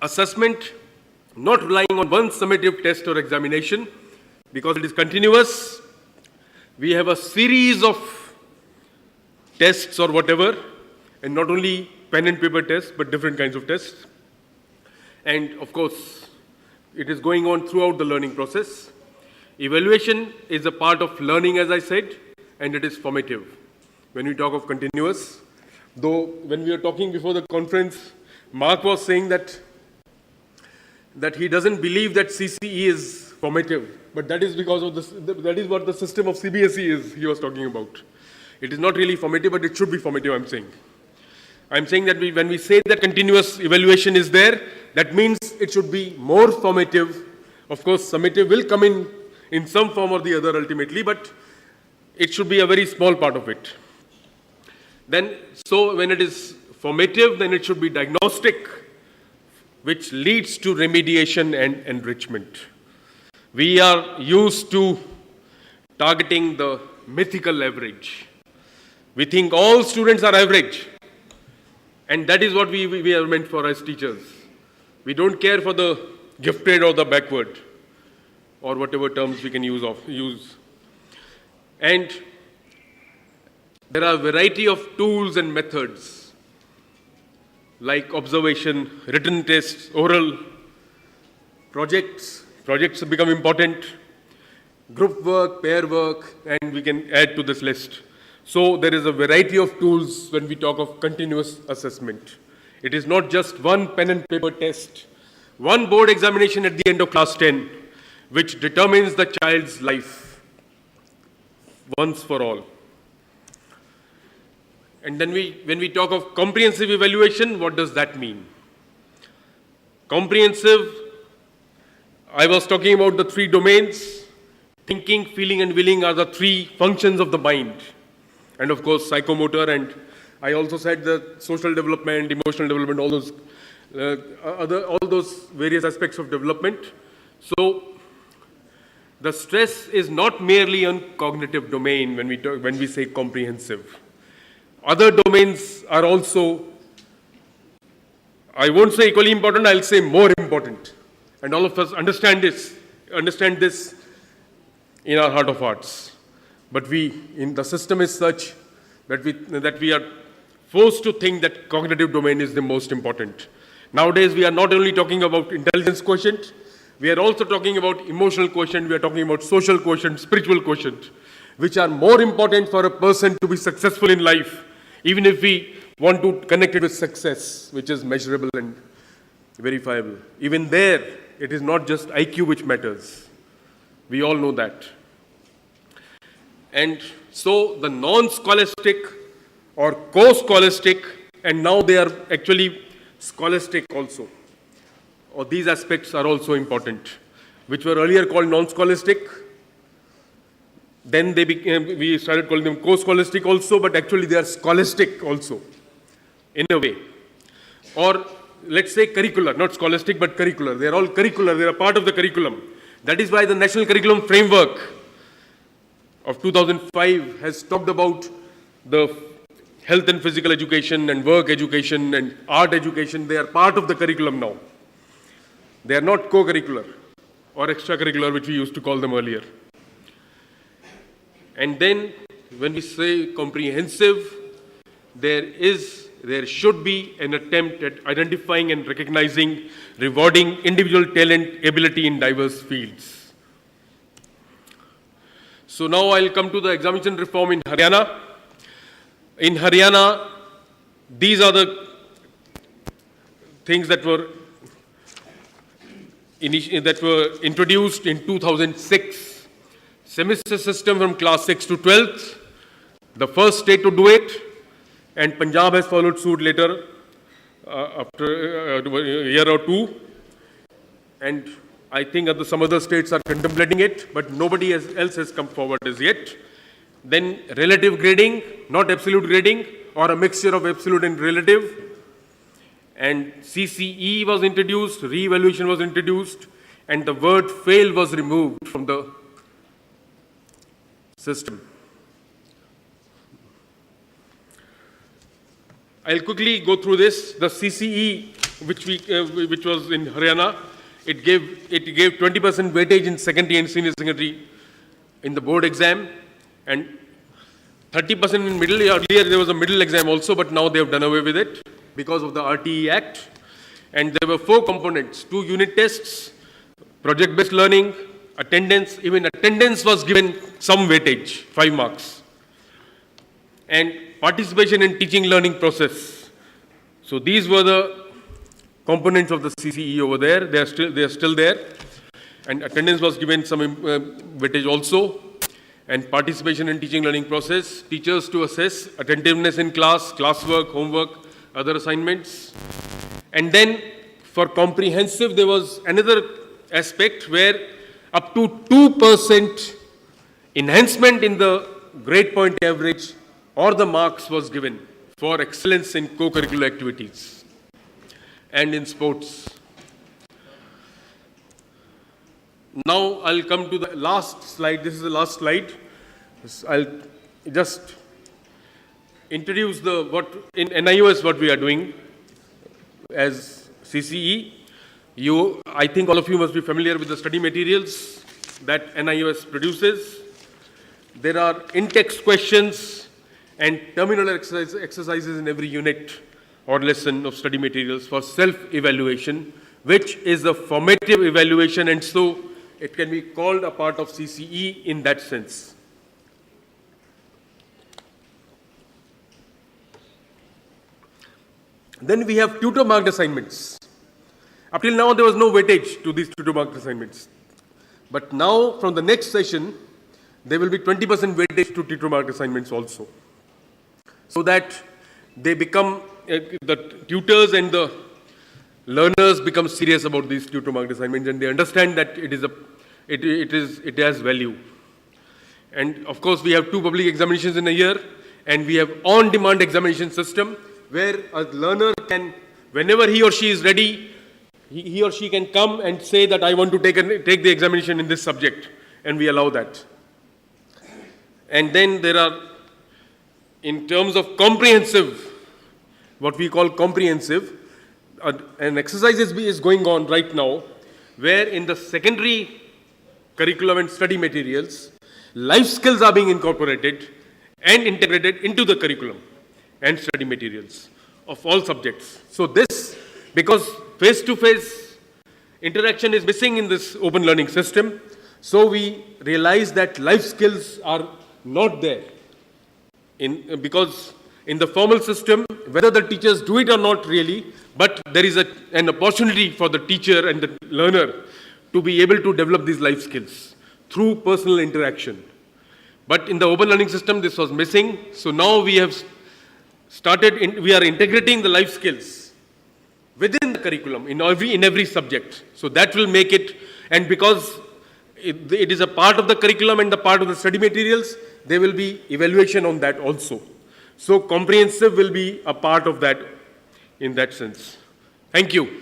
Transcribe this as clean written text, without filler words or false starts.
assessment not relying on one summative test or examination, because it is continuous. We have a series of tests or whatever, and not only pen and paper tests, but different kinds of tests. And of course, it is going on throughout the learning process. Evaluation is a part of learning, as I said, and it is formative. When we talk of continuous, though when we were talking before the conference, Mark was saying that he doesn't believe that CCE is formative, but that is because of that is what the system of CBSE is he was talking about. It is not really formative, but it should be formative, I'm saying. I'm saying that when we say that continuous evaluation is there, that means it should be more formative. Of course, summative will come in some form or the other ultimately, but it should be a very small part of it. Then, so when it is formative, then it should be diagnostic, which leads to remediation and enrichment. We are used to targeting the mythical average. We think all students are average, and that is what we are meant for as teachers. We don't care for the gifted or the backward, or whatever terms we can use. And there are a variety of tools and methods, like observation, written tests, oral, projects. Projects have become important, group work, pair work, and we can add to this list. So there is a variety of tools when we talk of continuous assessment. It is not just one pen and paper test, one board examination at the end of class 10, which determines the child's life once for all. And then when we talk of comprehensive evaluation, what does that mean? Comprehensive, I was talking about the three domains. Thinking, feeling, and willing are the three functions of the mind. And of course, psychomotor, and I also said the social development, emotional development, all those various aspects of development. So the stress is not merely on cognitive domain when we say comprehensive. Other domains are also, I won't say equally important, I'll say more important. And all of us understand this in our heart of hearts. But the system is such that we are forced to think that cognitive domain is the most important. Nowadays, we are not only talking about intelligence quotient, we are also talking about emotional quotient, we are talking about social quotient, spiritual quotient, which are more important for a person to be successful in life, even if we want to connect it with success, which is measurable and verifiable. Even there, it is not just IQ which matters. We all know that. And so the non-scholastic or co-scholastic, and now they are actually scholastic also, or these aspects are also important, which were earlier called non-scholastic. Then we started calling them co-scholastic also, but actually they are scholastic also, in a way. Or let's say curricular, not scholastic, but curricular. They are all curricular, they are part of the curriculum. That is why the National Curriculum Framework of 2005 has talked about the health and physical education and work education and art education. They are part of the curriculum now. They are not co-curricular or extracurricular, which we used to call them earlier. And then when we say comprehensive, there should be an attempt at identifying and recognizing, rewarding individual talent, ability in diverse fields. So now I'll come to the examination reform in Haryana. In Haryana, these are the things that were introduced in 2006. Semester system from class 6 to 12th, the first state to do it, and Punjab has followed suit later after a year or two. And I think some other states are contemplating it, but nobody else has come forward as yet. Then relative grading, not absolute grading, or a mixture of absolute and relative. And CCE was introduced, re-evaluation was introduced, and the word fail was removed from the system. I'll quickly go through this. The CCE which was in Haryana. It gave 20% weightage in secondary and senior secondary in the board exam, and 30% in middle. Earlier there was a middle exam also, but now they have done away with it because of the RTE Act. And there were 4 components: 2 unit tests, project-based learning, attendance. Even attendance was given some weightage, 5 marks, and participation in teaching learning process. So these were the components of the CCE over there. They are still there, and attendance was given some weightage also, and participation in teaching learning process. Teachers to assess attentiveness in class, classwork, homework, other assignments. And then for comprehensive, there was another aspect where up to 2% enhancement in the grade point average or the marks was given for excellence in co-curricular activities and in sports. Now I'll come to the last slide. This is the last slide. I'll just introduce what in NIOS what we are doing as CCE. I think all of you must be familiar with the study materials that NIOS produces. There are in-text questions and terminal exercises in every unit or lesson of study materials for self-evaluation, which is a formative evaluation, and so it can be called a part of CCE in that sense. Then we have tutor-marked assignments. Up till now, there was no weightage to these tutor-marked assignments. But now, from the next session, there will be 20% weightage to tutor-marked assignments also, so that they become, the tutors and the learners become serious about these tutor-marked assignments, and they understand that it has value. And of course, we have 2 public examinations in a year, and we have on-demand examination system where a learner can, whenever he or she is ready, he or she can come and say that I want to take the examination in this subject, and we allow that. And then there are, in terms of comprehensive, what we call comprehensive, an exercise is going on right now, where in the secondary curriculum and study materials, life skills are being incorporated and integrated into the curriculum and study materials of all subjects. So this, because face-to-face interaction is missing in this open learning system, so we realize that life skills are not there. Because in the formal system, whether the teachers do it or not really, but there is an opportunity for the teacher and the learner to be able to develop these life skills through personal interaction. But in the open learning system, this was missing. So now we have we are integrating the life skills within the curriculum in every subject. So that will make it, and because it is a part of the curriculum and the part of the study materials, there will be evaluation on that also. So comprehensive will be a part of that in that sense. Thank you.